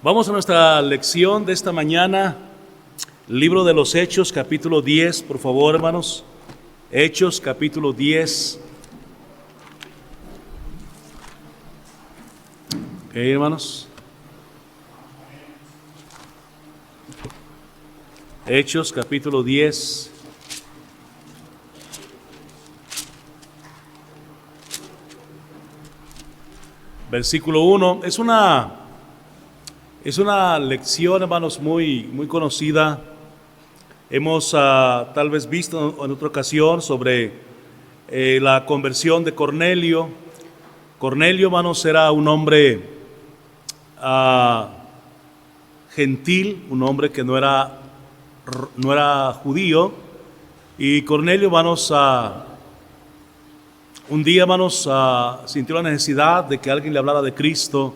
Vamos a nuestra lección de esta mañana, libro de los Hechos, capítulo 10, por favor, hermanos. Hechos, capítulo 10. Ok, hermanos. Hechos, capítulo 10. Versículo 1. Es una lección, hermanos, muy conocida. Hemos tal vez visto en otra ocasión sobre la conversión de Cornelio. Cornelio, hermanos, era un hombre gentil, un hombre que no era judío. Y Cornelio, hermanos, un día, hermanos, sintió la necesidad de que alguien le hablara de Cristo.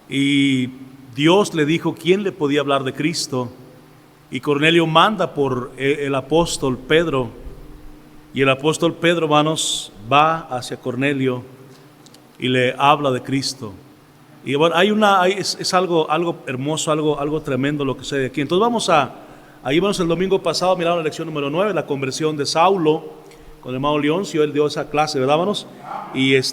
Y Dios le dijo quién le podía hablar de Cristo. Y Cornelio manda por el apóstol Pedro. Y el apóstol Pedro, hermanos, va hacia Cornelio y le habla de Cristo. Y bueno, es algo hermoso, algo tremendo lo que sucede aquí. Entonces ahí vamos el domingo pasado, miraron la lección número 9, la conversión de Saulo, con el hermano Leoncio. Él dio esa clase, ¿verdad, hermanos?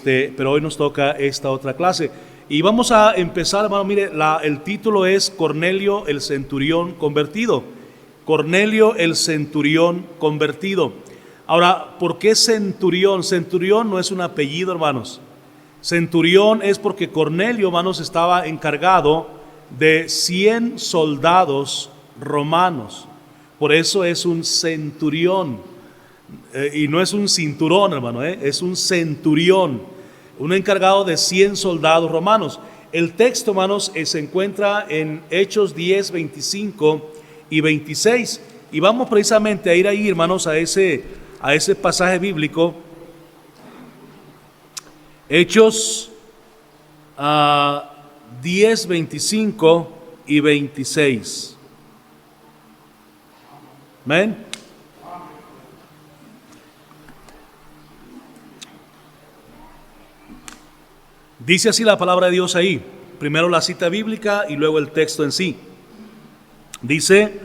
Pero hoy nos toca esta otra clase. Y vamos a empezar, hermano, mire, el título es Cornelio el centurión convertido. Cornelio el centurión convertido. Ahora, ¿por qué centurión? Centurión no es un apellido, hermanos. Centurión es porque Cornelio, hermanos, estaba encargado de 100 soldados romanos. Por eso es un centurión. Y no es un cinturón, hermano, es un centurión. Un encargado de 100 soldados romanos. El texto, hermanos, se encuentra en Hechos 10, 25 y 26. Y vamos precisamente a ir ahí, hermanos, a ese pasaje bíblico. Hechos 10, 25 y 26. Amén. Dice así la palabra de Dios ahí. Primero la cita bíblica y luego el texto en sí. Dice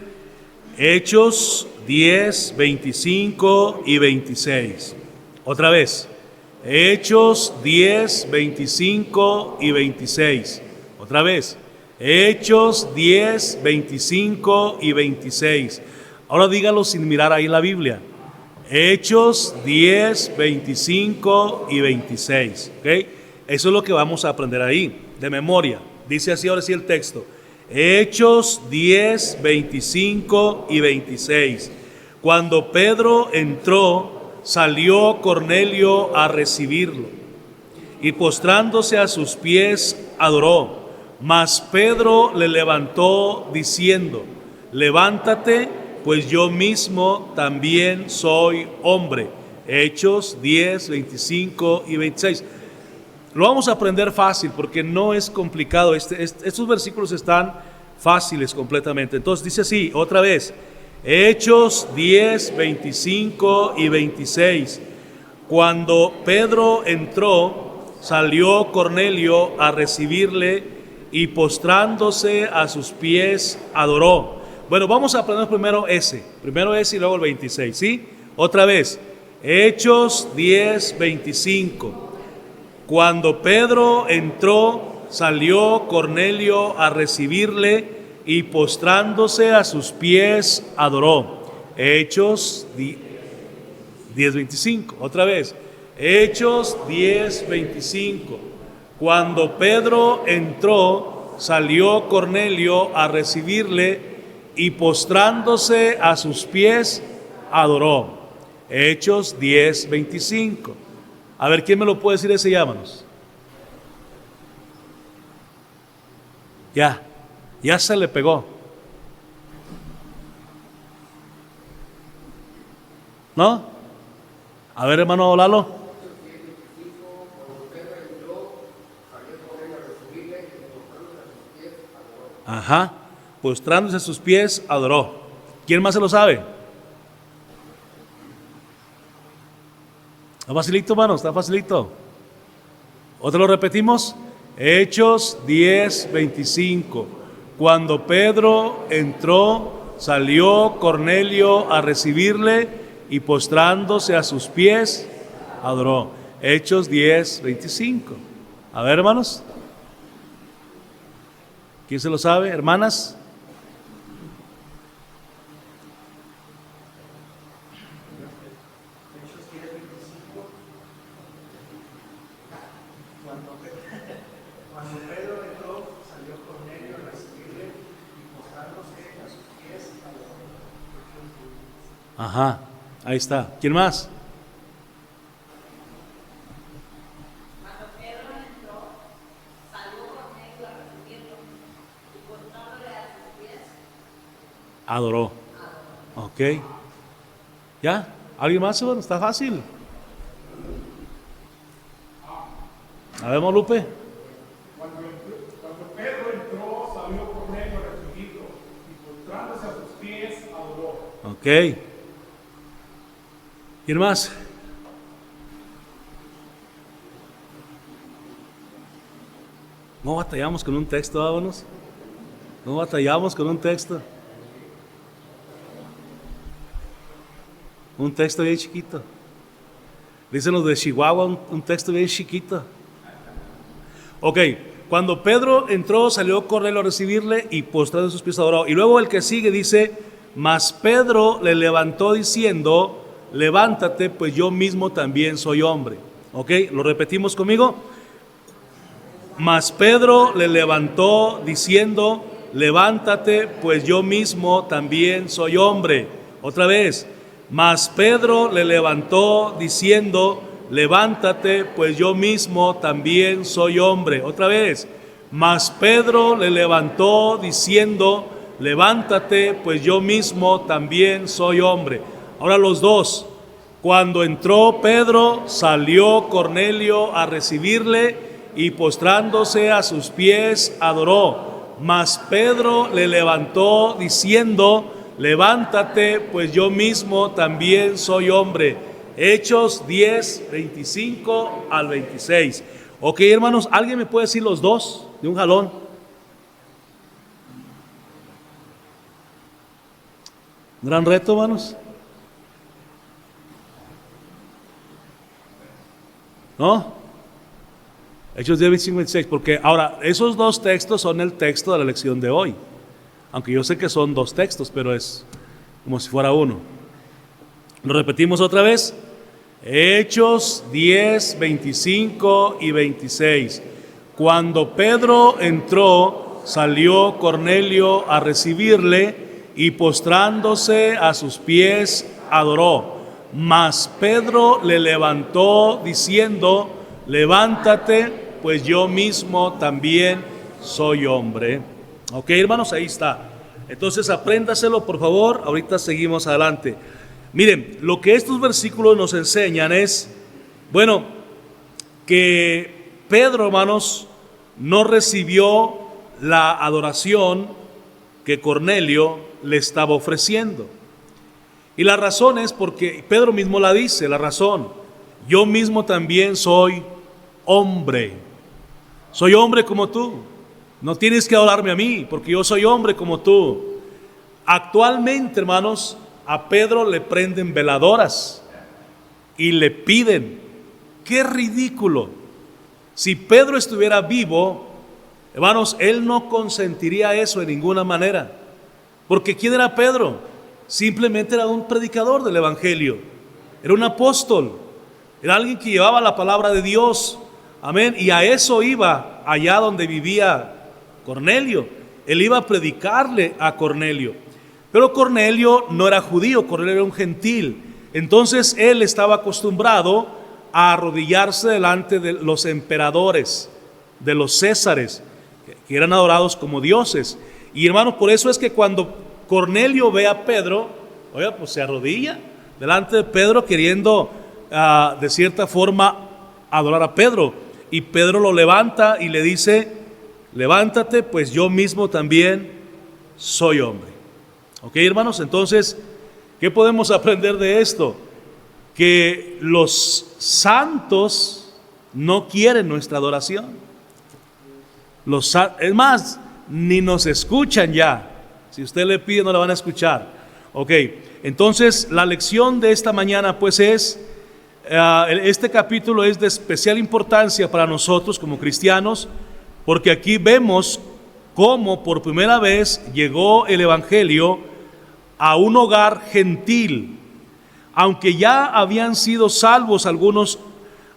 Hechos 10, 25 y 26. Otra vez. Hechos 10, 25 y 26. Otra vez. Hechos 10, 25 y 26. Ahora dígalo sin mirar ahí la Biblia. Hechos 10, 25 y 26. ¿Ok? Eso es lo que vamos a aprender ahí, de memoria. Dice así ahora sí el texto. Hechos 10, 25 y 26. Cuando Pedro entró, salió Cornelio a recibirlo. Y postrándose a sus pies, adoró. Mas Pedro le levantó diciendo: levántate, pues yo mismo también soy hombre. Hechos 10, 25 y 26. Lo vamos a aprender fácil porque no es complicado. Estos versículos están fáciles completamente. Entonces dice así, otra vez. Hechos 10, 25 y 26. Cuando Pedro entró, salió Cornelio a recibirle y postrándose a sus pies adoró. Bueno, vamos a aprender primero ese y luego el 26, ¿sí? Otra vez. Hechos 10, 25. Cuando Pedro entró, salió Cornelio a recibirle y postrándose a sus pies adoró. Hechos 10, 25. Otra vez. Hechos 10, 25. Cuando Pedro entró, salió Cornelio a recibirle y postrándose a sus pies adoró. Hechos 10, 25. A ver, ¿quién me lo puede decir ese? Llámanos. Ya se le pegó. ¿No? A ver, hermano Lalo. Ajá. Postrándose a sus pies, adoró. ¿Quién más se lo sabe? Está facilito, hermano, está facilito. ¿Otra lo repetimos? Hechos 10, 25. Cuando Pedro entró, salió Cornelio a recibirle y postrándose a sus pies, adoró. Hechos 10:25. A ver, hermanos. ¿Quién se lo sabe, hermanas? Ajá, ahí está. ¿Quién más? Cuando Pedro entró, salió Cornelio a recibirlo y postrándose a sus pies, Adoró. Ok. ¿Ya? ¿Alguien más? Bueno, está fácil. A ver, Lupe. Cuando Pedro entró, salió Cornelio a recibirlo y postrándose a sus pies, adoró. Ok. ¿Quién más? No batallamos con un texto, vámonos. No batallamos con un texto. Un texto bien chiquito. Dicen los de Chihuahua, un texto bien chiquito. Ok, cuando Pedro entró, salió Cornelio a recibirle y postrado en sus pies adoró. Y luego el que sigue dice, mas Pedro le levantó diciendo, levántate, pues yo mismo también soy hombre. Ok, lo repetimos conmigo. Mas Pedro le levantó diciendo, levántate, pues yo mismo también soy hombre. Otra vez. Mas Pedro le levantó diciendo, levántate, pues yo mismo también soy hombre. Otra vez. Mas Pedro le levantó diciendo, levántate, pues yo mismo también soy hombre. Ahora los dos. Cuando entró Pedro, salió Cornelio a recibirle y postrándose a sus pies adoró. Mas Pedro le levantó diciendo, levántate, pues yo mismo también soy hombre. Hechos 10:25 al 26. Ok, hermanos, ¿alguien me puede decir los dos de un jalón? Gran reto, hermanos. ¿No? Hechos 10:25 al 26, porque ahora, esos dos textos son el texto de la lección de hoy. Aunque yo sé que son dos textos, pero es como si fuera uno. Lo repetimos otra vez. Hechos 10:25 y 26. Cuando Pedro entró, salió Cornelio a recibirle y postrándose a sus pies adoró. Mas Pedro le levantó diciendo, levántate, pues yo mismo también soy hombre. Ok, hermanos, ahí está. Entonces apréndaselo, por favor. Ahorita seguimos adelante. Miren, lo que estos versículos nos enseñan es, bueno, que Pedro, hermanos, no recibió la adoración que Cornelio le estaba ofreciendo. Y la razón es porque Pedro mismo la dice, la razón. Yo mismo también soy hombre. Soy hombre como tú. No tienes que adorarme a mí, porque yo soy hombre como tú. Actualmente, hermanos, a Pedro le prenden veladoras y le piden. ¡Qué ridículo! Si Pedro estuviera vivo, hermanos, él no consentiría eso de ninguna manera. Porque ¿quién era Pedro? Simplemente era un predicador del Evangelio. Era un apóstol. Era alguien que llevaba la palabra de Dios. Amén. Y a eso iba allá donde vivía Cornelio. Él iba a predicarle a Cornelio. Pero Cornelio no era judío, Cornelio era un gentil. Entonces él estaba acostumbrado a arrodillarse delante de los emperadores, de los césares, que eran adorados como dioses. Y hermanos, por eso es que cuando Cornelio ve a Pedro, oiga, pues se arrodilla delante de Pedro queriendo de cierta forma adorar a Pedro. Y Pedro lo levanta y le dice, levántate, pues yo mismo también soy hombre. Ok, hermanos, entonces, ¿qué podemos aprender de esto? Que los santos no quieren nuestra adoración. Es más, ni nos escuchan ya. Si usted le pide, no la van a escuchar. Ok, entonces la lección de esta mañana pues es, este capítulo es de especial importancia para nosotros como cristianos, porque aquí vemos cómo por primera vez llegó el Evangelio a un hogar gentil. Aunque ya habían sido salvos algunos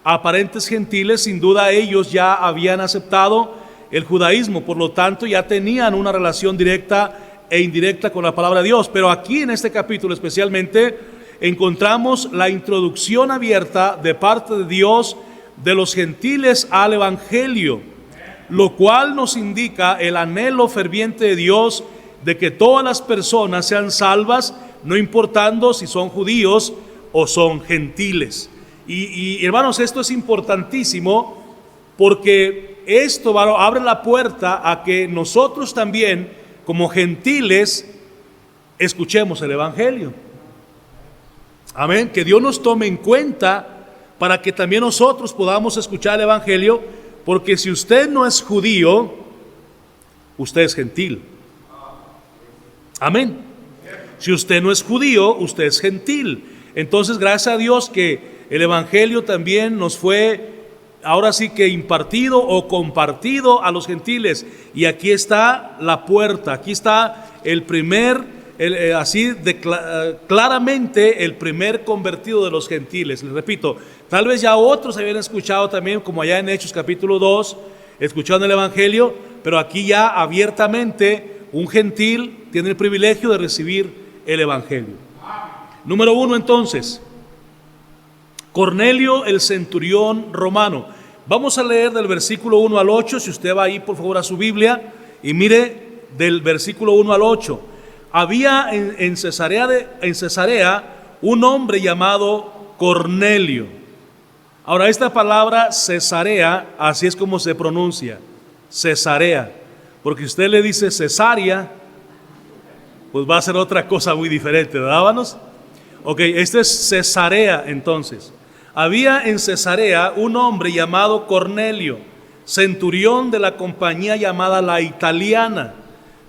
aparentes gentiles, sin duda ellos ya habían aceptado el judaísmo, por lo tanto ya tenían una relación directa e indirecta con la palabra de Dios. Pero aquí en este capítulo especialmente encontramos la introducción abierta de parte de Dios de los gentiles al Evangelio, lo cual nos indica el anhelo ferviente de Dios de que todas las personas sean salvas, no importando si son judíos o son gentiles. Y hermanos, esto es importantísimo porque esto abre la puerta a que nosotros también, como gentiles, escuchemos el Evangelio. Amén. Que Dios nos tome en cuenta para que también nosotros podamos escuchar el Evangelio, porque si usted no es judío, usted es gentil. Amén. Si usted no es judío, usted es gentil. Entonces, gracias a Dios que el Evangelio también nos fue, ahora sí que impartido o compartido a los gentiles. Y aquí está la puerta, aquí está el primer, claramente el primer convertido de los gentiles. Les repito, tal vez ya otros habían escuchado también, como allá en Hechos capítulo 2, escucharon el Evangelio, pero aquí ya abiertamente un gentil tiene el privilegio de recibir el Evangelio. Número 1 entonces, Cornelio el centurión romano. Vamos a leer del versículo 1 al 8, si usted va ahí por favor a su Biblia y mire del versículo 1 al 8. Había en Cesarea un hombre llamado Cornelio. Ahora esta palabra Cesarea, así es como se pronuncia, Cesarea, porque usted le dice Cesarea, pues va a ser otra cosa muy diferente, ¿verdad, hermanos? Ok, este es Cesarea entonces. Había en Cesarea un hombre llamado Cornelio, centurión de la compañía llamada la Italiana,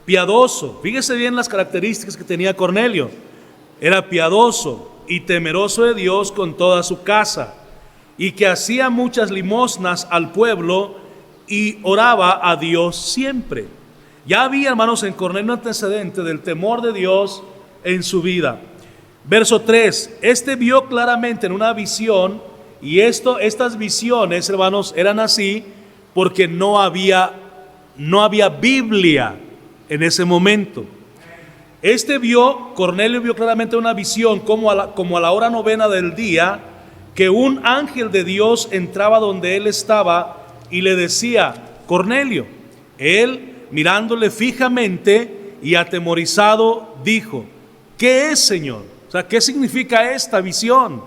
piadoso. Fíjese bien las características que tenía Cornelio. Era piadoso y temeroso de Dios con toda su casa, y que hacía muchas limosnas al pueblo y oraba a Dios siempre. Ya había, hermanos, en Cornelio un antecedente del temor de Dios en su vida. Verso 3, este vio claramente en una visión, y estas visiones, hermanos, eran así porque no había Biblia en ese momento. Cornelio vio claramente una visión como a la hora novena del día, que un ángel de Dios entraba donde él estaba y le decía, Cornelio. Él, mirándole fijamente y atemorizado, dijo, ¿qué es, Señor? O sea, ¿qué significa esta visión?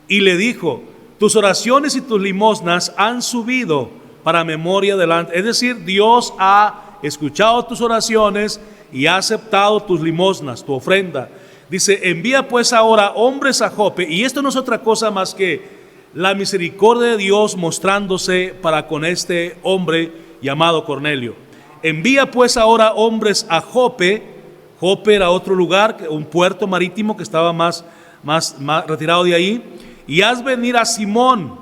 Y le dijo, tus oraciones y tus limosnas han subido para memoria delante. Es decir, Dios ha escuchado tus oraciones y ha aceptado tus limosnas, tu ofrenda. Dice, envía pues ahora hombres a Jope. Y esto no es otra cosa más que la misericordia de Dios mostrándose para con este hombre llamado Cornelio. Envía pues ahora hombres a Jope. Jope era otro lugar, un puerto marítimo que estaba más retirado de ahí. Y haz venir a Simón,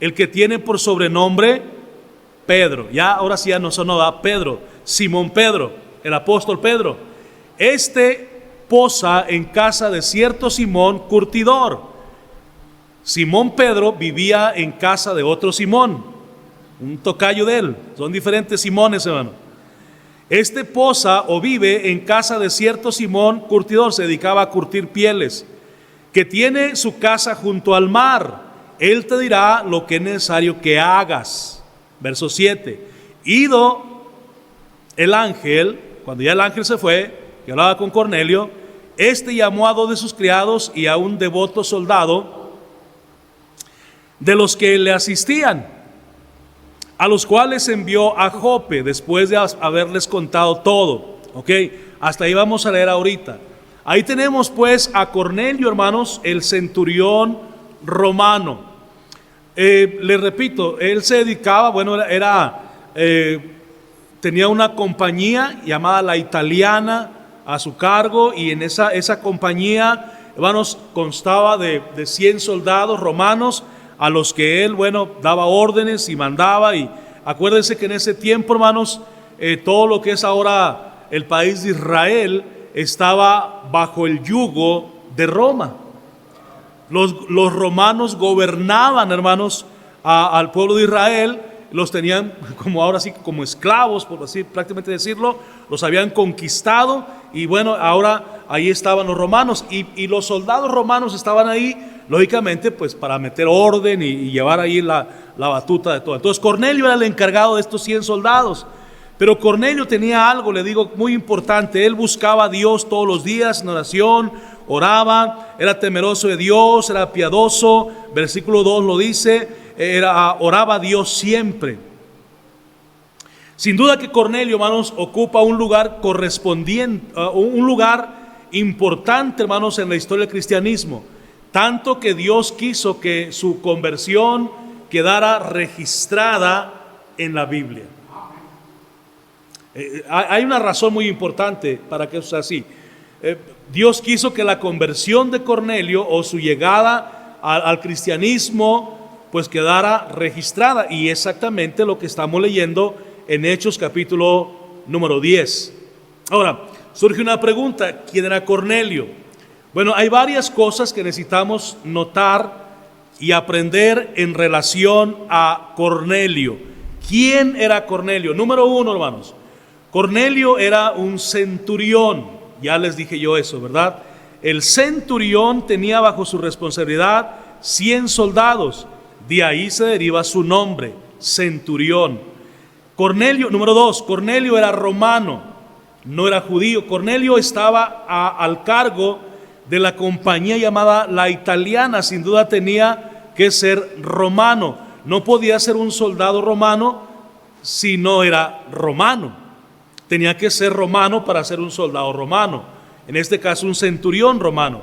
el que tiene por sobrenombre Pedro. Ya ahora sí ya no sonó Pedro, Simón Pedro, el apóstol Pedro. Posa en casa de cierto Simón curtidor. Simón Pedro vivía en casa de otro Simón, un tocayo de él. Son diferentes Simones, hermano. Posa o vive en casa de cierto Simón curtidor, se dedicaba a curtir pieles, que tiene su casa junto al mar. Él te dirá lo que es necesario que hagas. Verso 7. Ido el ángel, cuando ya el ángel se fue, que hablaba con Cornelio, llamó a dos de sus criados y a un devoto soldado de los que le asistían, a los cuales envió a Jope después de haberles contado todo. Ok, hasta ahí vamos a leer ahorita. Ahí tenemos pues a Cornelio, hermanos, el centurión romano. Les repito, él se dedicaba, tenía una compañía llamada La Italiana a su cargo, y en esa compañía, hermanos, constaba de 100 soldados romanos a los que él, daba órdenes y mandaba. Y acuérdense que en ese tiempo, hermanos, todo lo que es ahora el país de Israel estaba bajo el yugo de Roma. Los romanos gobernaban, hermanos, al pueblo de Israel. Los tenían como ahora sí, como esclavos, por así prácticamente decirlo. Los habían conquistado, y ahora ahí estaban los romanos, y los soldados romanos estaban ahí, lógicamente, pues para meter orden y llevar ahí la batuta de todo. Entonces Cornelio era el encargado de estos 100 soldados. Pero Cornelio tenía algo, le digo, muy importante. Él buscaba a Dios todos los días en oración, oraba, era temeroso de Dios, era piadoso. Versículo 2 lo dice, oraba a Dios siempre. Sin duda que Cornelio, hermanos, ocupa un lugar correspondiente, un lugar importante, hermanos, en la historia del cristianismo. Tanto que Dios quiso que su conversión quedara registrada en la Biblia. Hay una razón muy importante para que eso sea así. Dios quiso que la conversión de Cornelio, o su llegada al cristianismo, pues quedara registrada, y exactamente lo que estamos leyendo en Hechos capítulo número 10. Ahora, surge una pregunta: ¿quién era Cornelio? Bueno, hay varias cosas que necesitamos notar y aprender en relación a Cornelio. ¿Quién era Cornelio? Número 1, hermanos, Cornelio era un centurión. Ya les dije yo eso, ¿verdad? El centurión tenía bajo su responsabilidad 100 soldados. De ahí se deriva su nombre, centurión. Cornelio, número 2, Cornelio era romano, no era judío. Cornelio estaba al cargo de la compañía llamada La Italiana. Sin duda tenía que ser romano. No podía ser un soldado romano si no era romano. Tenía que ser romano para ser un soldado romano. En este caso, un centurión romano.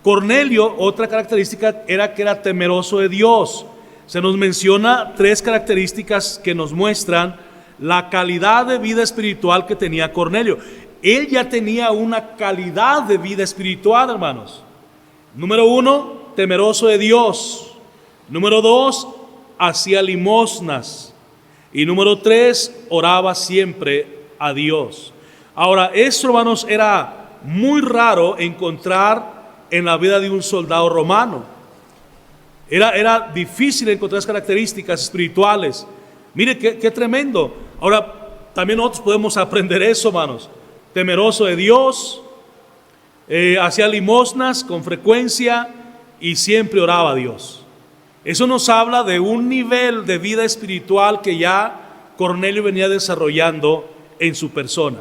Cornelio, otra característica era que era temeroso de Dios. Se nos menciona 3 características que nos muestran la calidad de vida espiritual que tenía Cornelio. Él ya tenía una calidad de vida espiritual, hermanos. Número 1, temeroso de Dios. Número 2, hacía limosnas. Y número 3, oraba siempre a Dios. Ahora, esto, hermanos, era muy raro encontrar en la vida de un soldado romano. Era difícil encontrar esas características espirituales. Mire qué tremendo. Ahora, también nosotros podemos aprender eso, hermanos. Temeroso de Dios, hacía limosnas con frecuencia y siempre oraba a Dios. Eso nos habla de un nivel de vida espiritual que ya Cornelio venía desarrollando en su persona.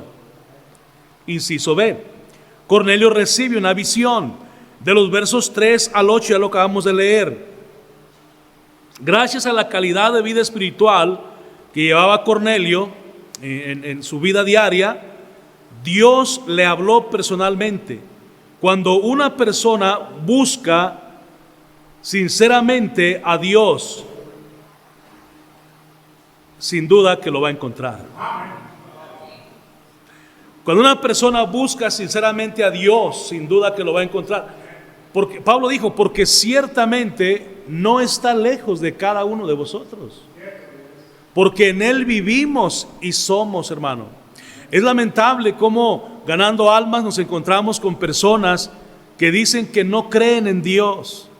Inciso B, Cornelio recibe una visión. De los versos 3 al 8 ya lo acabamos de leer. Gracias a la calidad de vida espiritual que llevaba Cornelio en su vida diaria, Dios le habló personalmente. Cuando una persona busca sinceramente a Dios, sin duda que lo va a encontrar. Cuando una persona busca sinceramente a Dios, sin duda que lo va a encontrar. Porque Pablo dijo, porque ciertamente no está lejos de cada uno de vosotros. Porque en Él vivimos y somos, hermano. Es lamentable cómo ganando almas nos encontramos con personas que dicen que no creen en Dios.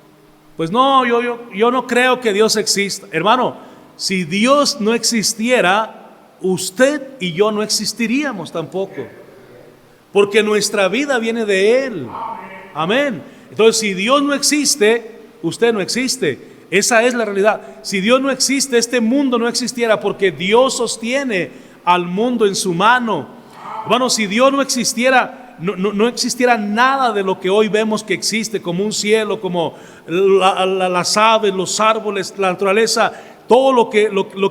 Pues no, yo no creo que Dios exista. Hermano, si Dios no existiera, usted y yo no existiríamos tampoco. Porque nuestra vida viene de Él. Amén. Entonces, si Dios no existe, usted no existe. Esa es la realidad. Si Dios no existe, este mundo no existiera, porque Dios sostiene al mundo en su mano. Bueno, si Dios no existiera, no existiera nada de lo que hoy vemos que existe, como un cielo, como las aves, los árboles, la naturaleza, todo lo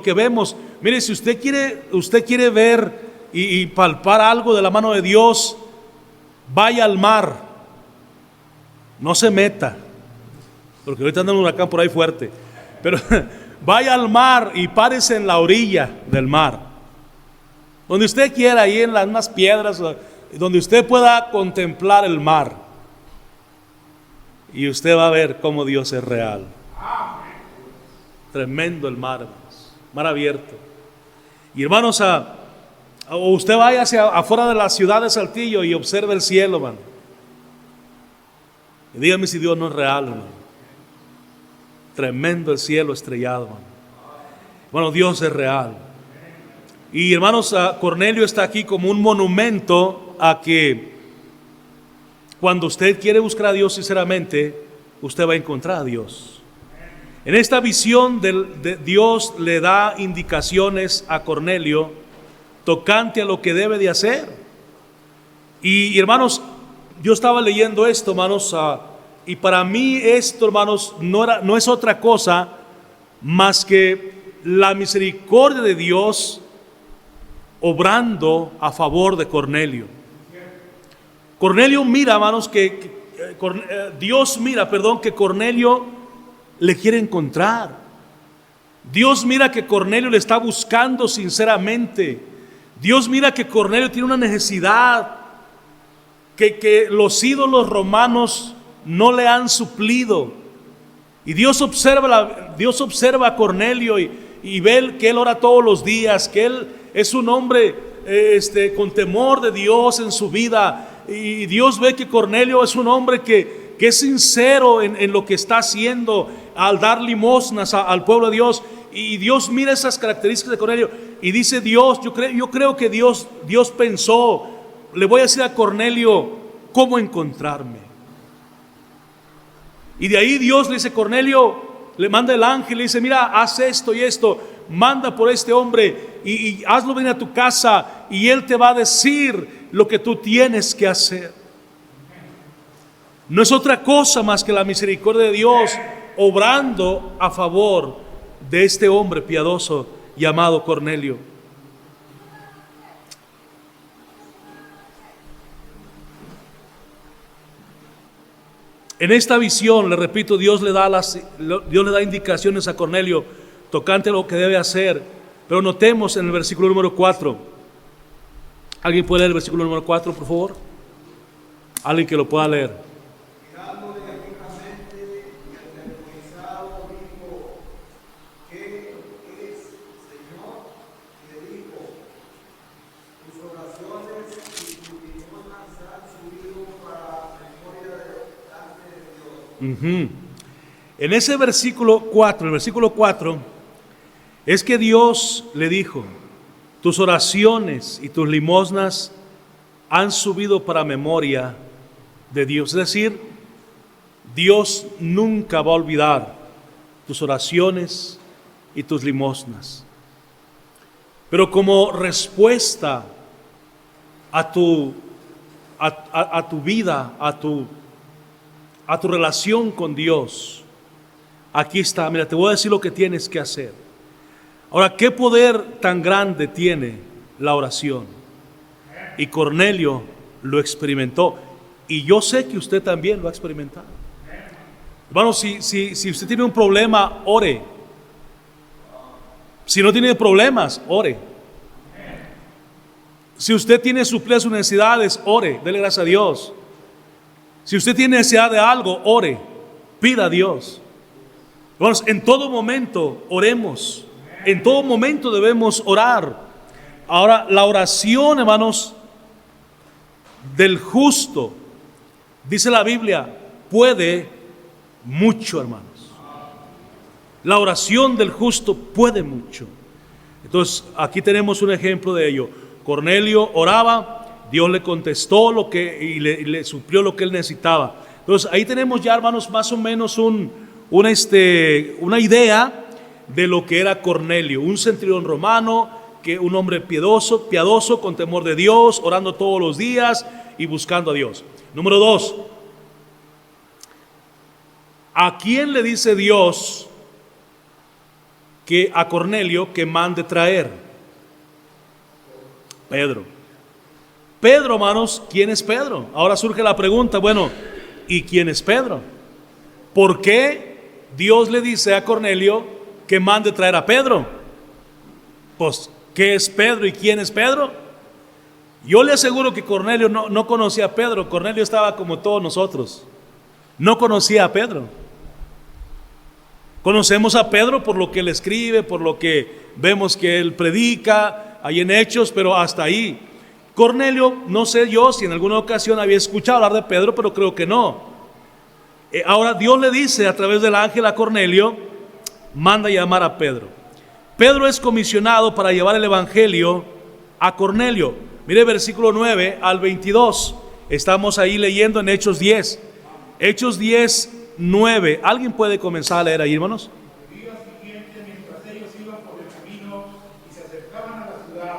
que vemos. Mire, si usted quiere ver y palpar algo de la mano de Dios, vaya al mar. No se meta, porque ahorita anda un huracán por ahí fuerte. Pero vaya al mar y párese en la orilla del mar. Donde usted quiera, ahí en las unas piedras, donde usted pueda contemplar el mar. Y usted va a ver cómo Dios es real. Tremendo el mar, hermanos. Mar abierto. Y hermanos, o usted vaya hacia afuera de la ciudad de Saltillo y observe el cielo, hermano. Y dígame si Dios no es real, hermano. Tremendo el cielo estrellado, hermano. Bueno, Dios es real. Y hermanos, Cornelio está aquí como un monumento a que cuando usted quiere buscar a Dios sinceramente, usted va a encontrar a Dios. En esta visión de Dios le da indicaciones a Cornelio tocante a lo que debe de hacer. Y hermanos, yo estaba leyendo esto, hermanos, y para mí esto, hermanos, no es otra cosa más que la misericordia de Dios obrando a favor de Cornelio. Cornelio mira, hermanos, Dios mira, que Cornelio le quiere encontrar. Dios mira que Cornelio le está buscando sinceramente. Dios mira que Cornelio tiene una necesidad que los ídolos romanos no le han suplido. Y Dios observa a Cornelio y ve que él ora todos los días, que él es un hombre con temor de Dios en su vida. Y Dios ve que Cornelio es un hombre que es sincero en lo que está haciendo al dar limosnas al pueblo de Dios. Y Dios mira esas características de Cornelio y dice Dios, yo creo que Dios pensó, le voy a decir a Cornelio cómo encontrarme. Y de ahí Dios le dice, Cornelio, le manda el ángel, le dice, mira, haz esto y esto, manda por este hombre y hazlo venir a tu casa y él te va a decir lo que tú tienes que hacer. No es otra cosa más que la misericordia de Dios obrando a favor de este hombre piadoso llamado Cornelio. En esta visión, le repito, Dios le da indicaciones a Cornelio tocante a lo que debe hacer. Pero notemos en el versículo número 4. ¿Alguien puede leer el versículo número 4, por favor? Alguien que lo pueda leer. En ese versículo 4, el versículo 4, es que Dios le dijo, tus oraciones y tus limosnas han subido para memoria de Dios. Es decir, Dios nunca va a olvidar tus oraciones y tus limosnas. Pero como respuesta a tu vida, a tu relación con Dios, aquí está, mira, te voy a decir lo que tienes que hacer. Ahora, ¿qué poder tan grande tiene la oración? Y Cornelio lo experimentó, y yo sé que usted también lo ha experimentado. Hermano, si usted tiene un problema, ore. Si no tiene problemas, ore. Si usted tiene suplidas sus necesidades, ore, dele gracias a Dios. Si usted tiene necesidad de algo, ore, pida a Dios. Hermanos, en todo momento oremos, en todo momento debemos orar. Ahora, la oración, hermanos, del justo, dice la Biblia, puede mucho, hermanos. La oración del justo puede mucho. Entonces, aquí tenemos un ejemplo de ello. Cornelio oraba, Dios le contestó y le suplió lo que él necesitaba. Entonces ahí tenemos ya, hermanos, más o menos una idea de lo que era Cornelio, un centurión romano, un hombre piadoso, con temor de Dios, orando todos los días y buscando a Dios. Número 2, ¿a quién le dice Dios que a Cornelio que mande traer? Pedro, hermanos, ¿quién es Pedro? Ahora surge la pregunta, bueno, ¿y quién es Pedro? ¿Por qué Dios le dice a Cornelio que mande traer a Pedro? Pues ¿Qué es Pedro y quién es Pedro? Yo le aseguro que Cornelio no conocía a Pedro. Cornelio estaba como todos nosotros. No conocía a Pedro. Conocemos a Pedro por lo que él escribe, por lo que vemos que él predica ahí en Hechos, pero hasta ahí. Cornelio, no sé yo si en alguna ocasión había escuchado hablar de Pedro, pero creo que no. Ahora Dios le dice a través del ángel a Cornelio, manda llamar a Pedro. Pedro es comisionado para llevar el evangelio a Cornelio. Mire versículo 9 al 22. Estamos ahí leyendo en Hechos 10. Hechos 10, 9. ¿Alguien puede comenzar a leer ahí, hermanos? El día siguiente, mientras ellos iban por el camino y se acercaban a la ciudad,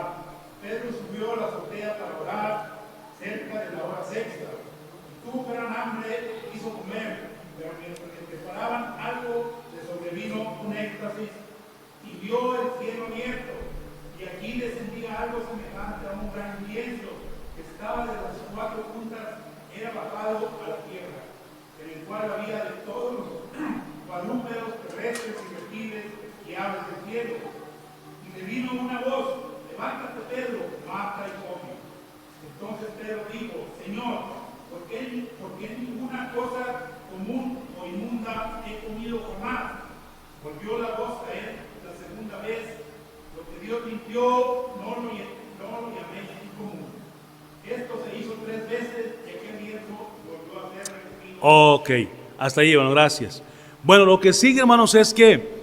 Pedro subió a la azotea para orar cerca de la hora sexta. Tuvo gran hambre y quiso comer, pero mientras le preparaban algo, le sobrevino un éxtasis y vio el cielo abierto. Y aquí descendía algo semejante a un gran lienzo que estaba de las cuatro puntas, era bajado a la tierra, en el cual había de todos los cuadrúpedos terrestres y reptiles y aves del cielo. Y le vino una voz: levántate, Pedro, mata y come. Entonces Pedro dijo: Señor, ¿por qué ninguna cosa común o inmunda he comido jamás? Volvió la voz a él la segunda vez: lo que Dios limpió, no lo llaméis incomún. Esto se hizo 3 veces y aquel lienzo volvió a ser repetido. Ok, hasta ahí, hermano, gracias. Bueno, lo que sigue, hermanos, es que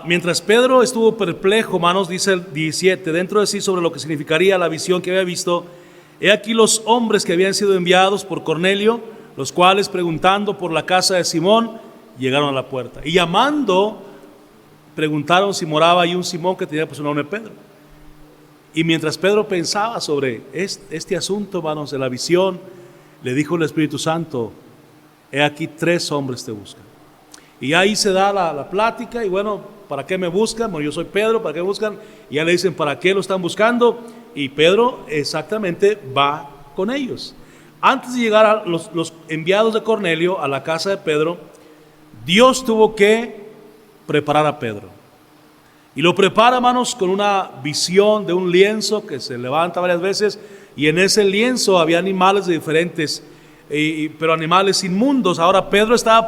mientras Pedro estuvo perplejo, hermanos, dice el 17, dentro de sí sobre lo que significaría la visión que había visto, he aquí los hombres que habían sido enviados por Cornelio, los cuales preguntando por la casa de Simón, llegaron a la puerta. Y llamando, preguntaron si moraba ahí un Simón que tenía pues su nombre Pedro. Y mientras Pedro pensaba sobre este asunto, hermanos, de la visión, le dijo el Espíritu Santo: he aquí 3 hombres te buscan. Y ahí se da la plática, y bueno, ¿para qué me buscan? Bueno, yo soy Pedro, ¿para qué me buscan? Y ya le dicen, ¿para qué lo están buscando? Y Pedro exactamente va con ellos. Antes de llegar a los enviados de Cornelio a la casa de Pedro, Dios tuvo que preparar a Pedro. Y lo prepara, hermanos, con una visión de un lienzo que se levanta varias veces, y en ese lienzo había animales de diferentes, pero animales inmundos. Ahora Pedro estaba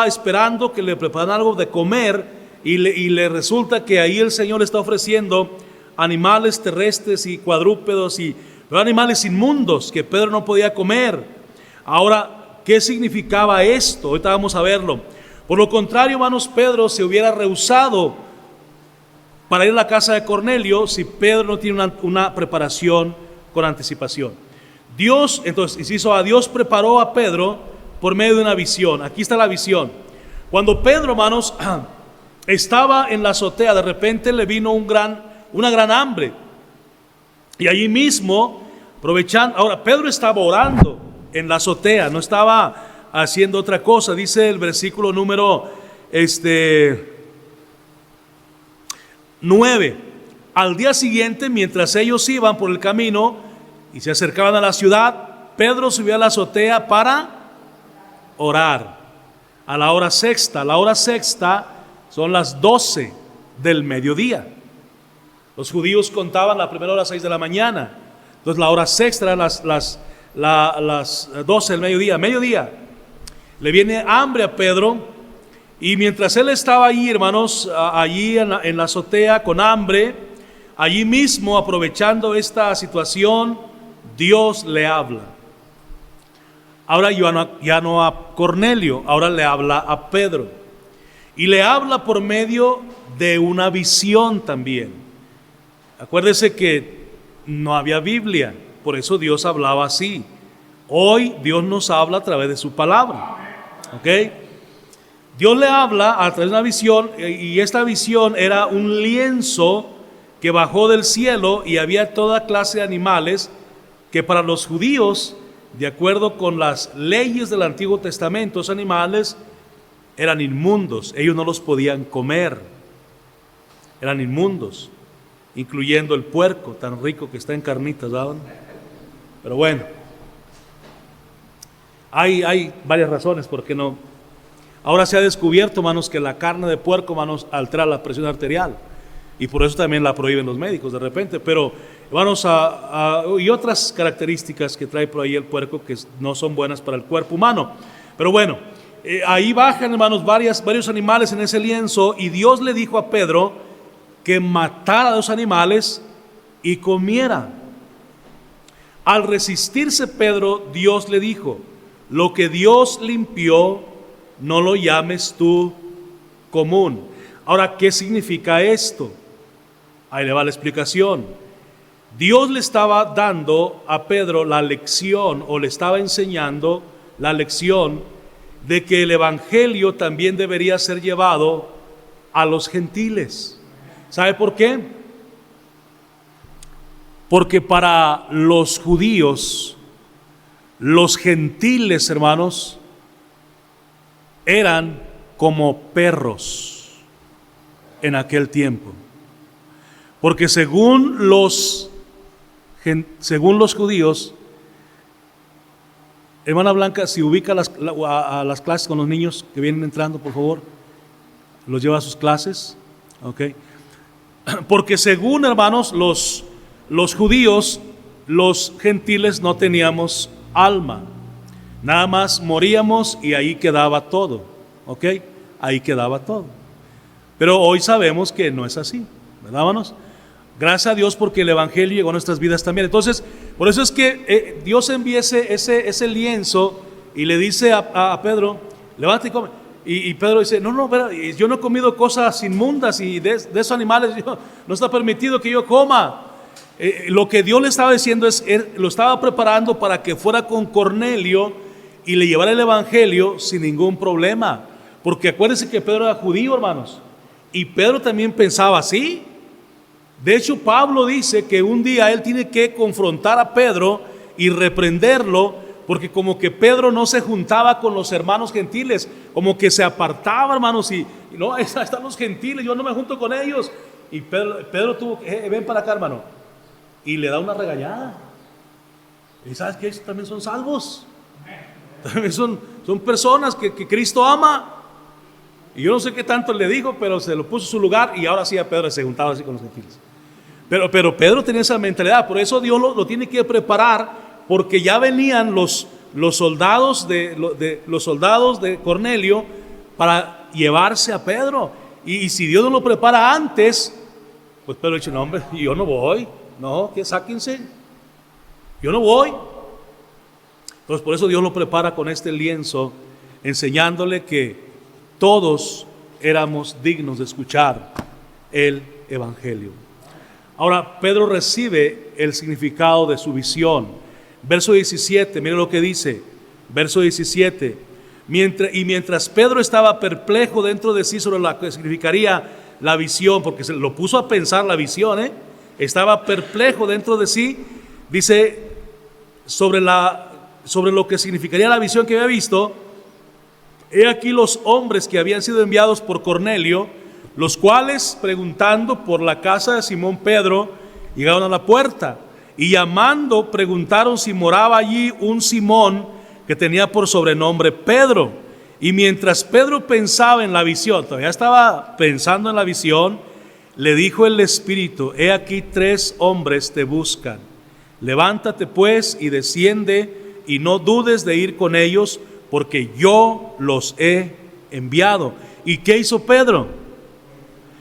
esperando que le prepararan algo de comer, y le resulta que ahí el Señor le está ofreciendo animales terrestres y cuadrúpedos, pero animales inmundos que Pedro no podía comer. Ahora, ¿qué significaba esto? Ahorita vamos a verlo. Por lo contrario, hermanos, Pedro se hubiera rehusado para ir a la casa de Cornelio si Pedro no tiene una preparación con anticipación. Dios, entonces, inciso A, Dios preparó a Pedro por medio de una visión. Aquí está la visión. Cuando Pedro, hermanos, estaba en la azotea, de repente le vino una gran hambre. Y allí mismo, aprovechando, ahora Pedro estaba orando en la azotea, no estaba haciendo otra cosa. Dice el versículo número 9. Al día siguiente, mientras ellos iban por el camino y se acercaban a la ciudad, Pedro subió a la azotea para orar a la hora sexta. La hora sexta son las 12 del mediodía. Los judíos contaban la primera hora a las 6 de la mañana. Entonces la hora sexta eran las 12 del mediodía. Le viene hambre a Pedro, y mientras él estaba allí, hermanos, allí en la azotea con hambre, allí mismo, aprovechando esta situación, Dios le habla. Ahora ya no a Cornelio, ahora le habla a Pedro. Y le habla por medio de una visión también. Acuérdese que no había Biblia, por eso Dios hablaba así. Hoy Dios nos habla a través de su palabra. ¿Ok? Dios le habla a través de una visión, y esta visión era un lienzo que bajó del cielo, y había toda clase de animales que para los judíos, de acuerdo con las leyes del Antiguo Testamento, esos animales eran inmundos. Ellos no los podían comer, eran inmundos, incluyendo el puerco, tan rico que está en carnitas, ¿saben? Pero bueno, hay varias razones por qué no. Ahora se ha descubierto, hermanos, que la carne de puerco, hermanos, altera la presión arterial. y por eso también la prohíben los médicos de repente. Pero hermanos, y otras características que trae por ahí el puerco que no son buenas para el cuerpo humano. Pero bueno, ahí bajan, hermanos, varios animales en ese lienzo, y Dios le dijo a Pedro que matara a los animales y comiera. Al resistirse Pedro, Dios le dijo: lo que Dios limpió, no lo llames tú común. Ahora, ¿qué significa esto? Ahí le va la explicación. Dios le estaba dando a Pedro la lección, o le estaba enseñando la lección de que el evangelio también debería ser llevado a los gentiles. ¿Sabe por qué? Porque para los judíos, los gentiles, hermanos, eran como perros en aquel tiempo. Porque según los judíos, hermana Blanca, si ubica a las clases con los niños que vienen entrando, por favor, los lleva a sus clases, ¿ok? Porque según, hermanos, los judíos, los gentiles no teníamos alma, nada más moríamos y ahí quedaba todo, ¿ok? Ahí quedaba todo. Pero hoy sabemos que no es así, ¿verdad, hermanos? Gracias a Dios porque el evangelio llegó a nuestras vidas también. Entonces, por eso es que Dios envía ese lienzo y le dice a Pedro: levántate y come. Y Pedro dice: no, yo no he comido cosas inmundas, y de esos animales no está permitido que yo coma. Lo que Dios le estaba diciendo lo estaba preparando para que fuera con Cornelio y le llevara el evangelio sin ningún problema. Porque acuérdense que Pedro era judío, hermanos, y Pedro también pensaba así. De hecho, Pablo dice que un día él tiene que confrontar a Pedro y reprenderlo, porque como que Pedro no se juntaba con los hermanos gentiles, como que se apartaba, hermanos, y no, están los gentiles, yo no me junto con ellos. Y Pedro tuvo que, ven para acá, hermano, y le da una regañada. Y sabes que ellos también son salvos, también son personas que Cristo ama. Y yo no sé qué tanto le dijo, pero se lo puso en su lugar, y ahora sí a Pedro se juntaba así con los gentiles. Pero Pedro tenía esa mentalidad. Por eso Dios lo tiene que preparar, porque ya venían los soldados de Cornelio para llevarse a Pedro. Y si Dios no lo prepara antes, pues Pedro dice: no, hombre, yo no voy. No, que sáquense, yo no voy. Entonces por eso Dios lo prepara con este lienzo, enseñándole que todos éramos dignos de escuchar el evangelio. Ahora Pedro recibe el significado de su visión. Verso 17, mire lo que dice. Verso 17: mientras Pedro estaba perplejo dentro de sí sobre lo que significaría la visión, porque se lo puso a pensar la visión, estaba perplejo dentro de sí, dice, sobre lo que significaría la visión que había visto. He aquí los hombres que habían sido enviados por Cornelio, los cuales, preguntando por la casa de Simón Pedro, llegaron a la puerta, y llamando preguntaron si moraba allí un Simón que tenía por sobrenombre Pedro. Y mientras Pedro pensaba en la visión, todavía estaba pensando en la visión, le dijo el Espíritu: he aquí 3 hombres te buscan. Levántate pues y desciende, y no dudes de ir con ellos, porque yo los he enviado. ¿Y qué hizo Pedro?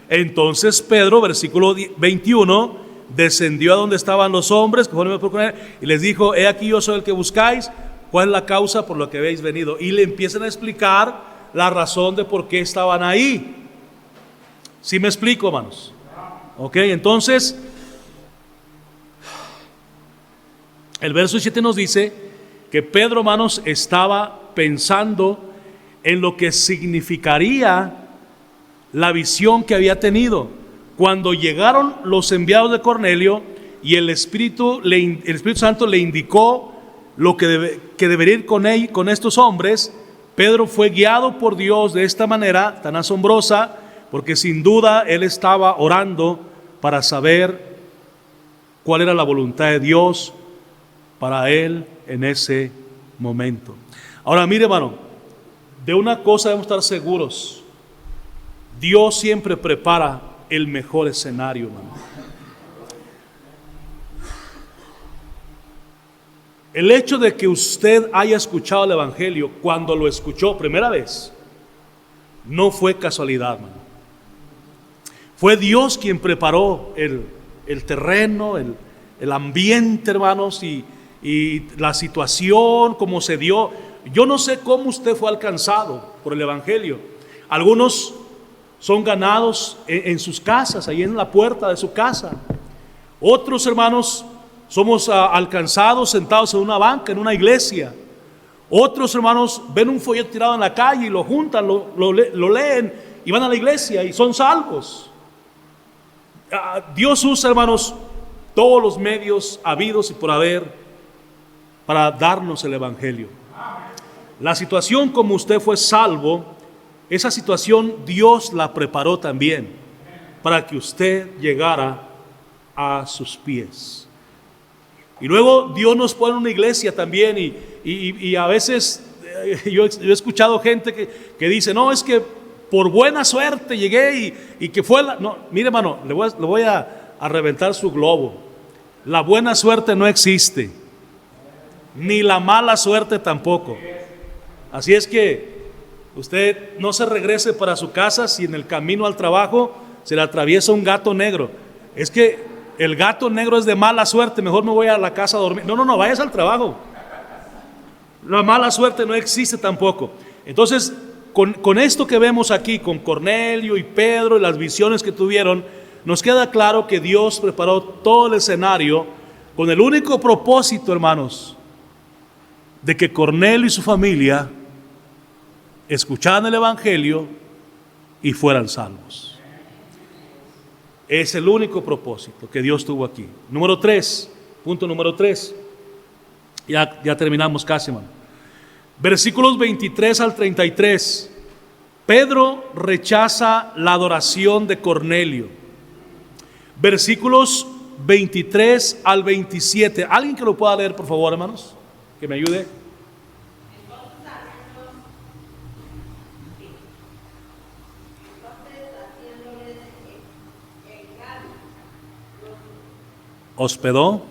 Entonces Pedro, versículo 21, descendió a donde estaban los hombres, y les dijo: he aquí yo soy el que buscáis, ¿cuál es la causa por la que habéis venido? Y le empiezan a explicar la razón de por qué estaban ahí. ¿Sí me explico, hermanos? Ok, entonces el verso 7 nos dice que Pedro, hermanos, estaba pensando en lo que significaría la visión que había tenido. Cuando llegaron los enviados de Cornelio y el Espíritu Santo le indicó lo que debería ir con estos hombres, Pedro fue guiado por Dios de esta manera tan asombrosa, porque sin duda él estaba orando para saber cuál era la voluntad de Dios para él en ese momento. Ahora mire, hermano, de una cosa debemos estar seguros: Dios siempre prepara el mejor escenario, hermano. El hecho de que usted haya escuchado el Evangelio cuando lo escuchó primera vez, no fue casualidad, hermano. Fue Dios quien preparó el terreno, el ambiente, hermanos, y la situación, como se dio. Yo no sé cómo usted fue alcanzado por el Evangelio. Algunos son ganados en sus casas, ahí en la puerta de su casa. Otros, hermanos, somos alcanzados sentados en una banca, en una iglesia. Otros, hermanos, ven un folleto tirado en la calle y lo juntan, lo leen y van a la iglesia y son salvos. Dios usa, hermanos, todos los medios habidos y por haber para darnos el Evangelio. La situación como usted fue salvo, esa situación Dios la preparó también para que usted llegara a sus pies. Y luego Dios nos pone en una iglesia también y a veces yo he escuchado gente que dice, no, es que por buena suerte llegué y que fue no, mire, hermano, le voy a reventar su globo. La buena suerte no existe, ni la mala suerte tampoco. Así es que usted no se regrese para su casa si en el camino al trabajo se le atraviesa un gato negro. Es que el gato negro es de mala suerte, mejor me voy a la casa a dormir. No, vayas al trabajo. La mala suerte no existe tampoco. Entonces, con esto que vemos aquí, con Cornelio y Pedro y las visiones que tuvieron, nos queda claro que Dios preparó todo el escenario con el único propósito, hermanos, de que Cornelio y su familia escucharan el Evangelio y fueran salvos. Es el único propósito que Dios tuvo aquí. Punto número 3. Ya terminamos casi, hermano. Versículos 23 al 33. Pedro rechaza la adoración de Cornelio. Versículos 23 al 27. ¿Alguien que lo pueda leer, por favor, hermanos? Que me ayude. Hospedó.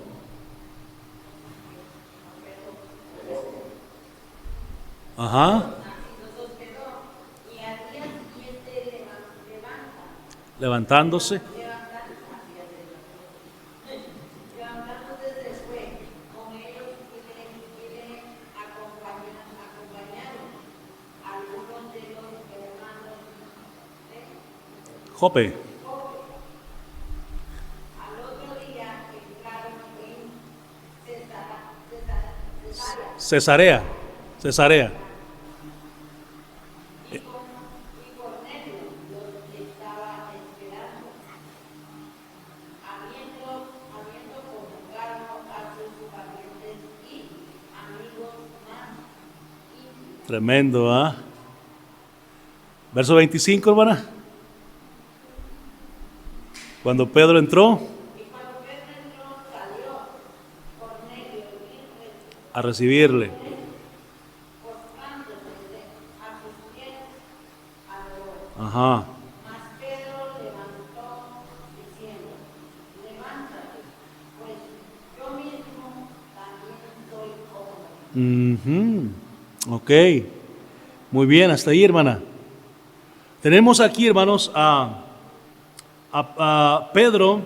Ajá. Levantándose. Jope. Cesarea. Y Cornelio los estaba esperando, habiendo convocado a sus parientes y amigos más íntimos. Tremendo, ¿ah? Verso 25, hermana. Cuando Pedro entró Salió Cornelio a recibirle. postrándose a sus pies, adoró. Ajá. Mas Pedro levantó diciendo, levántate, pues yo mismo también soy hombre. Ok. Muy bien, hasta ahí, hermana. Tenemos aquí, hermanos, a Pedro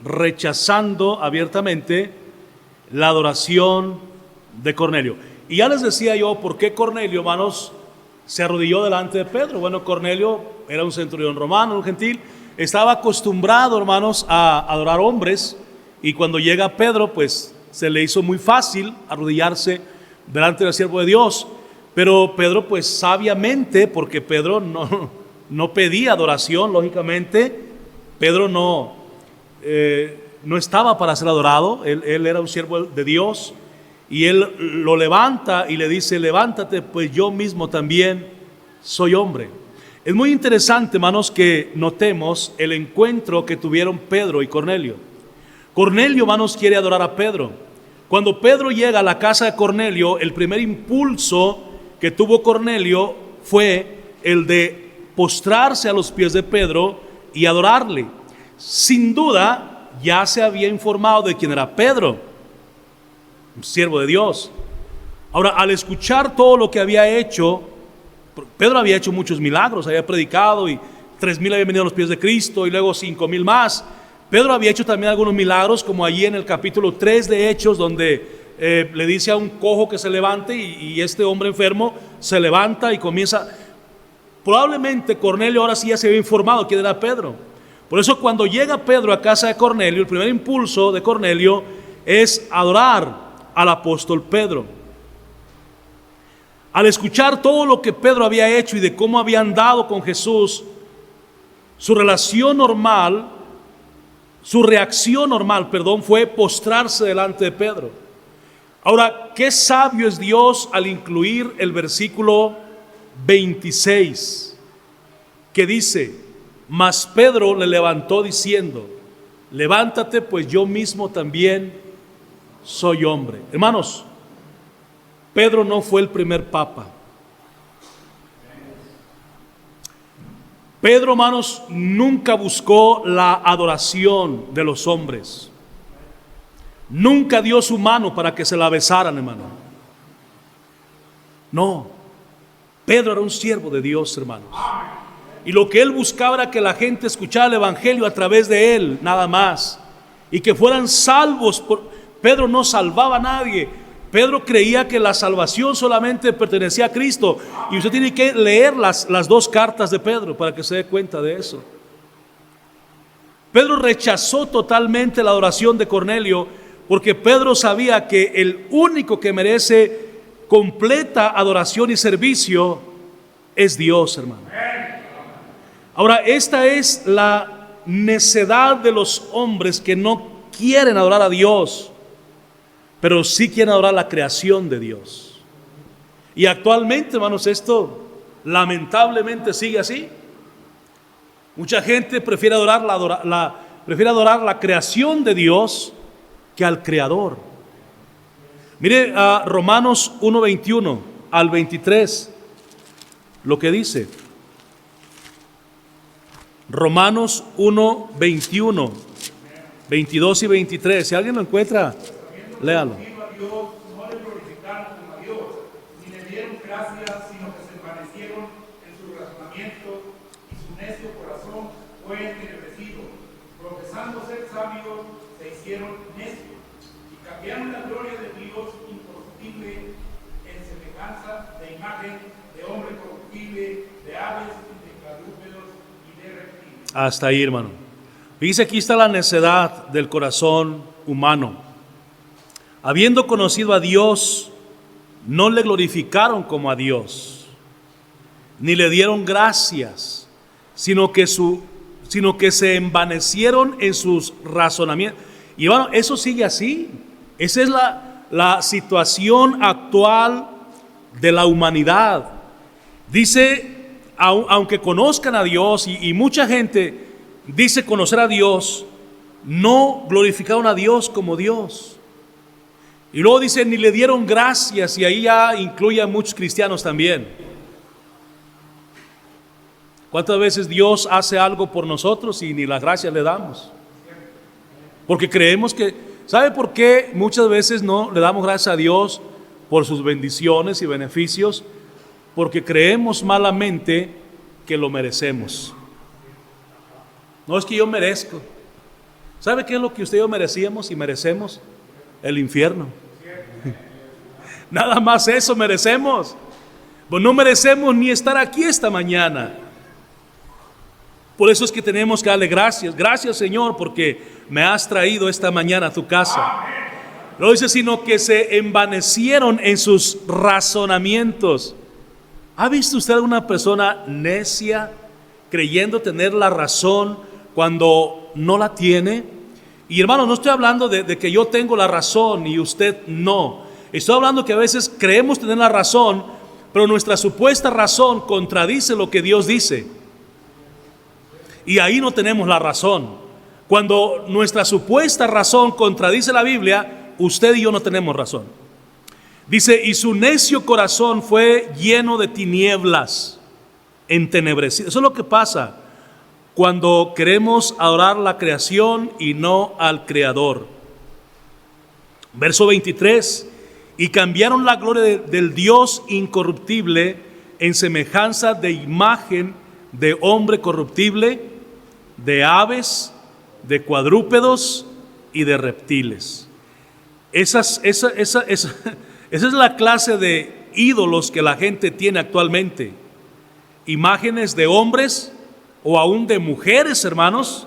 rechazando abiertamente la adoración de Cornelio. Y ya les decía yo por qué Cornelio, hermanos, se arrodilló delante de Pedro. Bueno, Cornelio era un centurión romano, un gentil, estaba acostumbrado, hermanos, a adorar hombres, y cuando llega Pedro, pues se le hizo muy fácil arrodillarse delante del siervo de Dios. Pero Pedro, pues sabiamente, porque Pedro no pedía adoración, lógicamente, Pedro no estaba para ser adorado, él era un siervo de Dios, y él lo levanta y le dice, levántate, pues yo mismo también soy hombre. Es muy interesante, hermanos, que notemos el encuentro que tuvieron Pedro y Cornelio. Cornelio, hermanos, quiere adorar a Pedro. Cuando Pedro llega a la casa de Cornelio, el primer impulso que tuvo Cornelio fue el de postrarse a los pies de Pedro y adorarle. Sin duda, ya se había informado de quién era Pedro, un siervo de Dios. Ahora, al escuchar todo lo que había hecho, Pedro había hecho muchos milagros, había predicado y 3,000 habían venido a los pies de Cristo y luego 5,000 más. Pedro había hecho también algunos milagros, como allí en el capítulo 3 de Hechos, donde le dice a un cojo que se levante y este hombre enfermo se levanta y comienza. Probablemente Cornelio ahora sí ya se había informado quién era Pedro. Por eso cuando llega Pedro a casa de Cornelio, el primer impulso de Cornelio es adorar al apóstol Pedro. Al escuchar todo lo que Pedro había hecho y de cómo había andado con Jesús, su reacción normal fue postrarse delante de Pedro. Ahora, qué sabio es Dios al incluir el versículo 26, que dice: mas Pedro le levantó diciendo, levántate, pues yo mismo también soy hombre. Hermanos, Pedro no fue el primer papa. Pedro, hermanos, nunca buscó la adoración de los hombres. Nunca dio su mano para que se la besaran, hermano. No, Pedro era un siervo de Dios, hermanos. Y lo que él buscaba era que la gente escuchara el evangelio a través de él, nada más. Y que fueran salvos. Pedro no salvaba a nadie. Pedro creía que la salvación solamente pertenecía a Cristo. Y usted tiene que leer las 2 cartas de Pedro para que se dé cuenta de eso. Pedro rechazó totalmente la adoración de Cornelio, porque Pedro sabía que el único que merece completa adoración y servicio es Dios, hermano. Ahora, esta es la necedad de los hombres que no quieren adorar a Dios, pero sí quieren adorar la creación de Dios. Y actualmente, hermanos, esto lamentablemente sigue así. Mucha gente prefiere adorar la creación de Dios que al Creador. Mire a Romanos 1:21 al 23, lo que dice. Romanos 1:21, 22 y 23. Si alguien lo encuentra, léalo. A Dios, no le glorificaron como a Dios, ni le dieron gracias, sino que se envanecieron en su razonamiento, y su necio corazón fue entenebrecido. Profesando ser sabios, se hicieron necios, y cambiaron la gloria de Dios incorruptible en semejanza de imagen de hombre corruptible, de aves y de cuadrúpedos y de reptiles. Hasta ahí, hermano. Dice, aquí está la necedad del corazón humano. Habiendo conocido a Dios, no le glorificaron como a Dios, ni le dieron gracias, sino que se envanecieron en sus razonamientos. Y bueno, eso sigue así. Esa es la situación actual de la humanidad. Dice, aunque conozcan a Dios, y mucha gente dice conocer a Dios, no glorificaron a Dios como Dios. Y luego dice, ni le dieron gracias, y ahí ya incluye a muchos cristianos también. ¿Cuántas veces Dios hace algo por nosotros y ni las gracias le damos? Porque creemos que, ¿sabe por qué muchas veces no le damos gracias a Dios por sus bendiciones y beneficios? Porque creemos malamente que lo merecemos. No es que yo merezco. ¿Sabe qué es lo que usted y yo merecíamos y merecemos? El infierno. Nada más eso merecemos. Pues no merecemos ni estar aquí esta mañana. Por eso es que tenemos que darle gracias. Gracias, Señor, porque me has traído esta mañana a tu casa. No dice, sino que se envanecieron en sus razonamientos. ¿Ha visto usted alguna persona necia creyendo tener la razón cuando no la tiene? Y hermano, no estoy hablando de que yo tengo la razón y usted no. Estoy hablando que a veces creemos tener la razón, pero nuestra supuesta razón contradice lo que Dios dice. Y ahí no tenemos la razón. Cuando nuestra supuesta razón contradice la Biblia, usted y yo no tenemos razón. Dice, y su necio corazón fue lleno de tinieblas, entenebrecido. Eso es lo que pasa cuando queremos adorar la creación y no al Creador. Verso 23, y cambiaron la gloria del Dios incorruptible en semejanza de imagen de hombre corruptible, de aves, de cuadrúpedos y de reptiles. Esa es la clase de ídolos que la gente tiene actualmente. Imágenes de hombres o aún de mujeres, hermanos.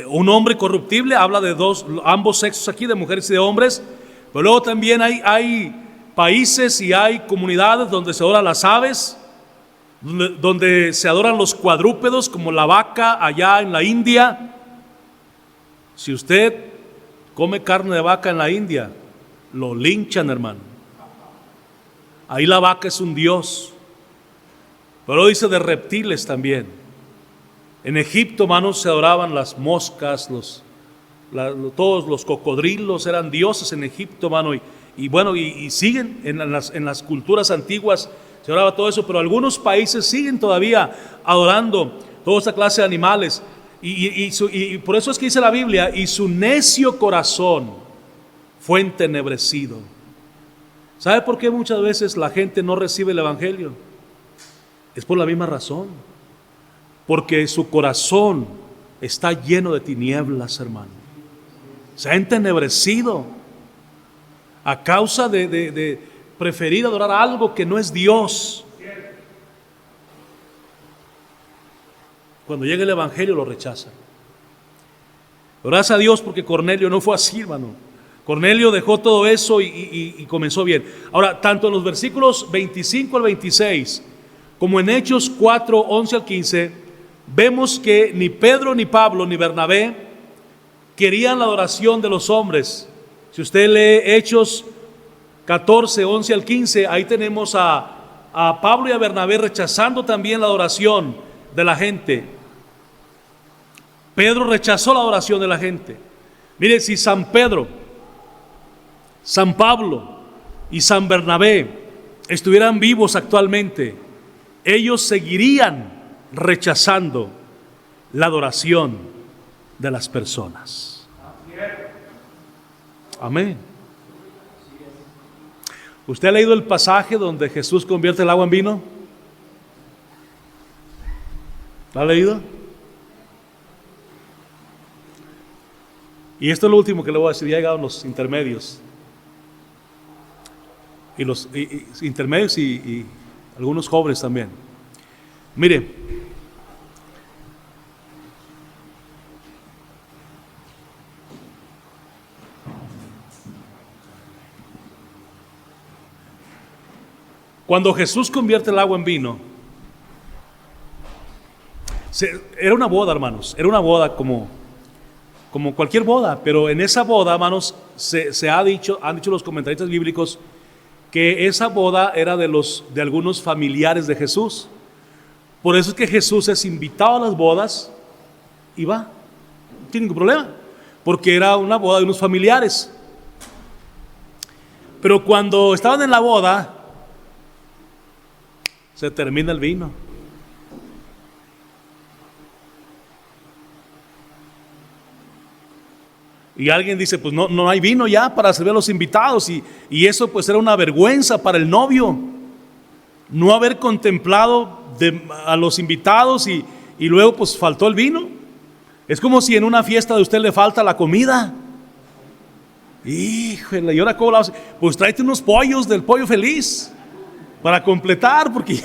Un hombre corruptible habla de ambos sexos aquí, de mujeres y de hombres. Pero luego también hay países y hay comunidades donde se adoran las aves, donde se adoran los cuadrúpedos, como la vaca allá en la India. Si usted come carne de vaca en la India, lo linchan, hermano. Ahí la vaca es un dios. Pero dice de reptiles también. En Egipto, hermanos, se adoraban las moscas, todos los cocodrilos eran dioses en Egipto, hermano. Y siguen en las culturas antiguas, se adoraba todo eso, pero algunos países siguen todavía adorando toda esta clase de animales. Y por eso es que dice la Biblia, y su necio corazón fue entenebrecido. ¿Sabe por qué muchas veces la gente no recibe el Evangelio? Es por la misma razón. Porque su corazón está lleno de tinieblas, hermano. Se ha entenebrecido a causa de preferir adorar algo que no es Dios. Cuando llega el Evangelio lo rechazan. Gracias a Dios porque Cornelio no fue así, hermano. Cornelio dejó todo eso y comenzó bien. Ahora, tanto en los versículos 25 al 26 como en Hechos 4, 11 al 15, vemos que ni Pedro, ni Pablo, ni Bernabé querían la adoración de los hombres. Si usted lee Hechos 14, 11 al 15, ahí tenemos a Pablo y a Bernabé rechazando también la adoración de la gente. Pedro rechazó la adoración de la gente. Mire, si San Pedro, San Pablo y San Bernabé estuvieran vivos actualmente, ellos seguirían rechazando la adoración de las personas. Amén. ¿Usted ha leído el pasaje donde Jesús convierte el agua en vino? ¿Lo ha leído? Y esto es lo último que le voy a decir. Ya llegaron los intermedios. Y los intermedios y algunos jóvenes también. Mire, cuando Jesús convierte el agua en vino, era una boda, hermanos, era una boda como cualquier boda, pero en esa boda, hermanos, han dicho los comentaristas bíblicos que esa boda era de algunos familiares de Jesús. Por eso es que Jesús es invitado a las bodas y va, no tiene ningún problema, porque era una boda de unos familiares. Pero cuando estaban en la boda, se termina el vino. Y alguien dice, pues no hay vino ya para servir a los invitados. Y eso pues era una vergüenza para el novio. No haber contemplado a los invitados y luego pues faltó el vino. Es como si en una fiesta de usted le falta la comida. Híjole, ¿y ahora cómo la hace? Pues tráete unos pollos del pollo feliz para completar, porque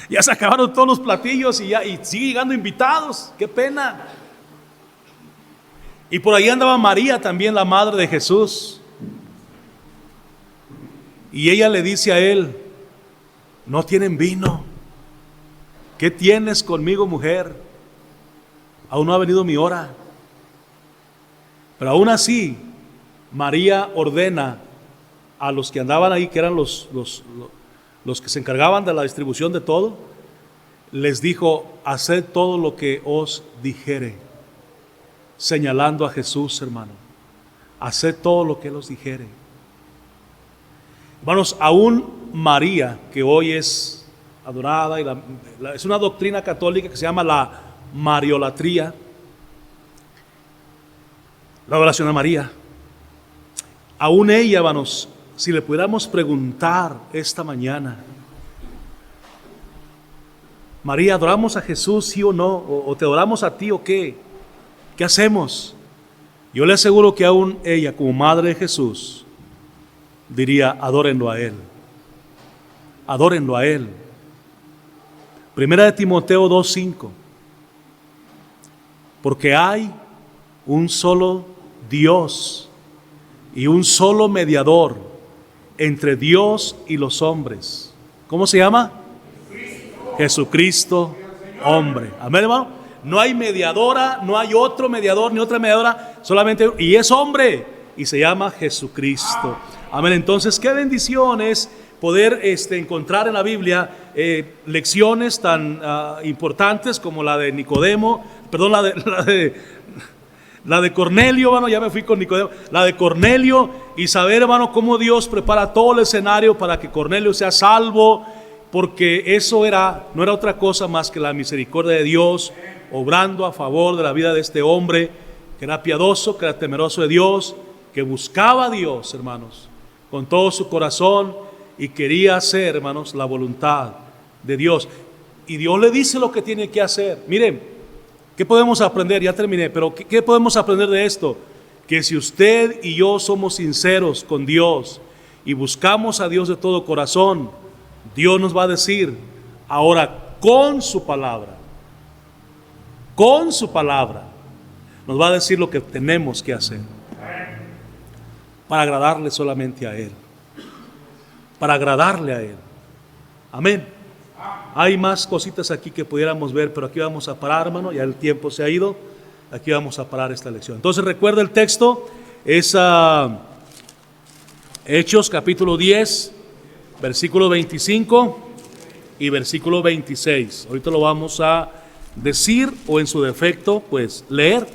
ya se acabaron todos los platillos y sigue llegando invitados. ¡Qué pena! Y por ahí andaba María también, la madre de Jesús. Y ella le dice a él, no tienen vino. ¿Qué tienes conmigo, mujer? Aún no ha venido mi hora. Pero aún así, María ordena a los que andaban ahí, que eran los que se encargaban de la distribución de todo, les dijo, haced todo lo que os dijere. Señalando a Jesús, hermano. Haced todo lo que Él os dijere. Hermanos, aún María, que hoy es adorada. Es una doctrina católica que se llama la mariolatría, la adoración a María. Aún ella, hermanos, si le pudiéramos preguntar esta mañana, María, ¿adoramos a Jesús, sí o no? ¿O te adoramos a ti o qué? ¿Qué hacemos? Yo le aseguro que aún ella, como madre de Jesús, diría, adórenlo a Él. Adórenlo a Él. Primera de Timoteo 2:5. Porque hay un solo Dios y un solo mediador entre Dios y los hombres. ¿Cómo se llama? Jesucristo, hombre. Amén, hermano. No hay mediadora, no hay otro mediador ni otra mediadora, solamente, y es hombre, y se llama Jesucristo. Amén. Entonces, qué bendición es poder encontrar en la Biblia lecciones tan importantes como la de Nicodemo, perdón, la de Cornelio, hermano, ya me fui con Nicodemo, la de Cornelio, y saber, hermano, cómo Dios prepara todo el escenario para que Cornelio sea salvo, porque eso no era otra cosa más que la misericordia de Dios obrando a favor de la vida de este hombre que era piadoso, que era temeroso de Dios, que buscaba a Dios, hermanos, con todo su corazón, y quería hacer, hermanos, la voluntad de Dios. Y Dios le dice lo que tiene que hacer. Miren, ¿qué podemos aprender? Ya terminé, pero ¿qué podemos aprender de esto? Que si usted y yo somos sinceros con Dios y buscamos a Dios de todo corazón, Dios nos va a decir ahora con su palabra, nos va a decir lo que tenemos que hacer para agradarle solamente a Él, para agradarle a Él. Amén. Hay más cositas aquí que pudiéramos ver, pero aquí vamos a parar, hermano, ya el tiempo se ha ido, aquí vamos a parar esta lección. Entonces recuerda el texto, es Hechos capítulo 10, versículo 25 y versículo 26. Ahorita lo vamos a decir, o en su defecto, pues leer.